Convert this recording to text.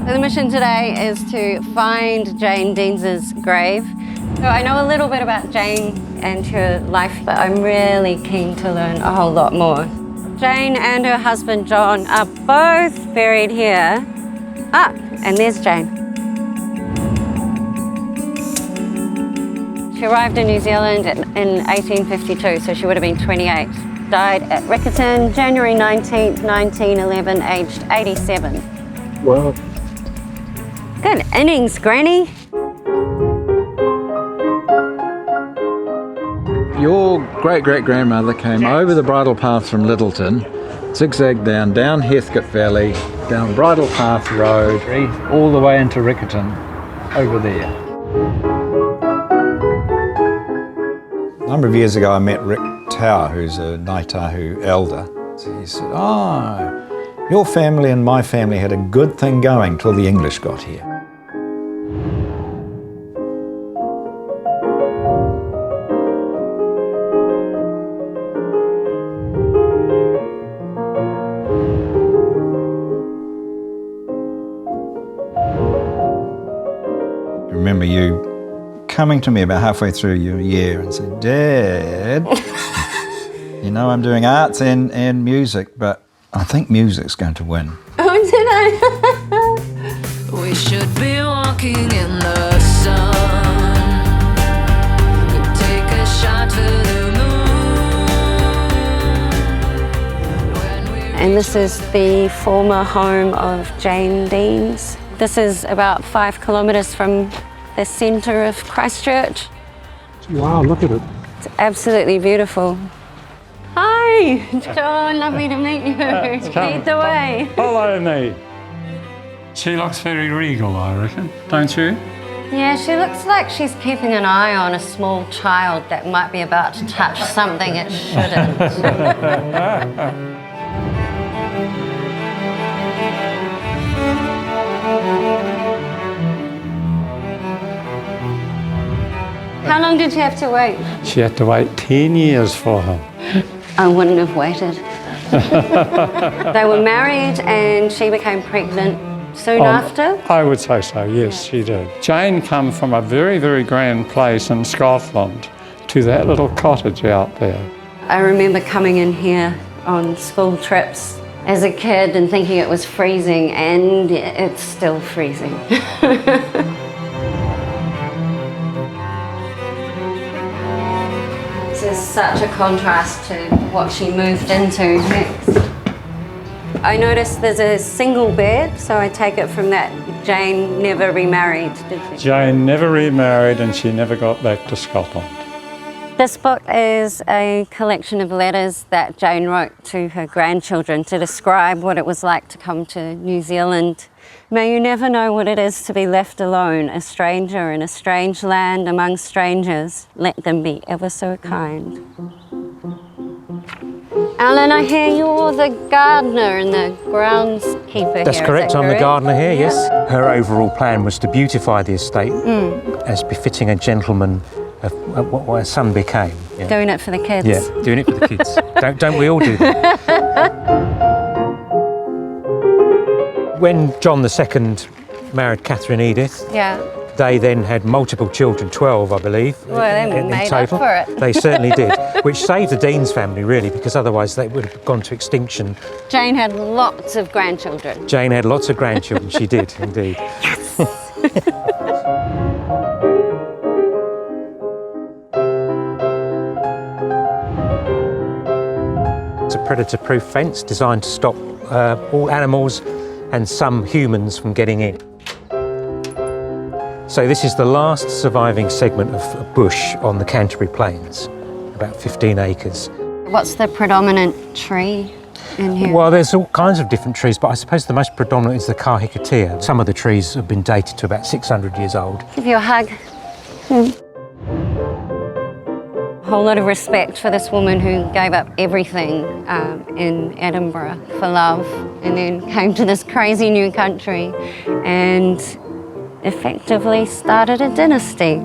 So the mission today is to find Jane Deans's grave. So I know a little bit about Jane and her life, but I'm really keen to learn a whole lot more. Jane and her husband John are both buried here. Ah, and there's Jane. She arrived in New Zealand in 1852, so she would have been 28. Died at Riccarton, January 19th, 1911, aged 87. Wow. Good innings, Granny. Your great-great-grandmother came over the bridle path from Littleton, zigzagged down Heathcote Valley, down Bridle Path Road, all the way into Riccarton, over there. A number of years ago I met Rick Tower, who's a Ngāi Tahu elder. So he said, "Oh, your family and my family had a good thing going till the English got here." I remember you coming to me about halfway through your year and saying, "Dad, you know I'm doing arts and music, but I think music's going to win." Oh, did I? We should be walking in the sun. We'll take a shot to the moon. And this is the former home of Jane Deans. This is about 5 kilometres from the centre of Christchurch. Wow, look at it. It's absolutely beautiful. Hi, John, lovely to meet you. Lead the way. Hello, me. She looks very regal, I reckon, don't you? Yeah, she looks like she's keeping an eye on a small child that might be about to touch something it shouldn't. How long did you have to wait? She had to wait 10 years for him. I wouldn't have waited. They were married and she became pregnant soon after? I would say so, yes, she did. Jane came from a very, very grand place in Scotland to that little cottage out there. I remember coming in here on school trips as a kid and thinking it was freezing, and it's still freezing. This is such a contrast to what she moved into next. I noticed there's a single bed, so I take it from that Jane never remarried, did she? Jane never remarried and she never got back to Scotland. This book is a collection of letters that Jane wrote to her grandchildren to describe what it was like to come to New Zealand. May you never know what it is to be left alone, a stranger in a strange land among strangers. Let them be ever so kind. Alan, I hear you're the gardener and the groundskeeper. That's here. correct, I'm the gardener here, yes. Yeah. Her overall plan was to beautify the estate as befitting a gentleman of what her son became. Yeah. Doing it for the kids. Yeah, doing it for the kids. Don't we all do that? When John II married Catherine Edith, Yeah. they then had multiple children, 12 I believe. Well, they in made total. up for it. They certainly did, which saved the Deans family really, because otherwise they would have gone to extinction. Jane had lots of grandchildren. Jane had lots of grandchildren, she did indeed. It's a predator-proof fence designed to stop all animals and some humans from getting in. So this is the last surviving segment of bush on the Canterbury Plains, about 15 acres. What's the predominant tree in here? Well, there's all kinds of different trees, but I suppose the most predominant is the kahikatea. Some of the trees have been dated to about 600 years old. Give you a hug. A whole lot of respect for this woman who gave up everything in Edinburgh for love, and then came to this crazy new country and effectively started a dynasty.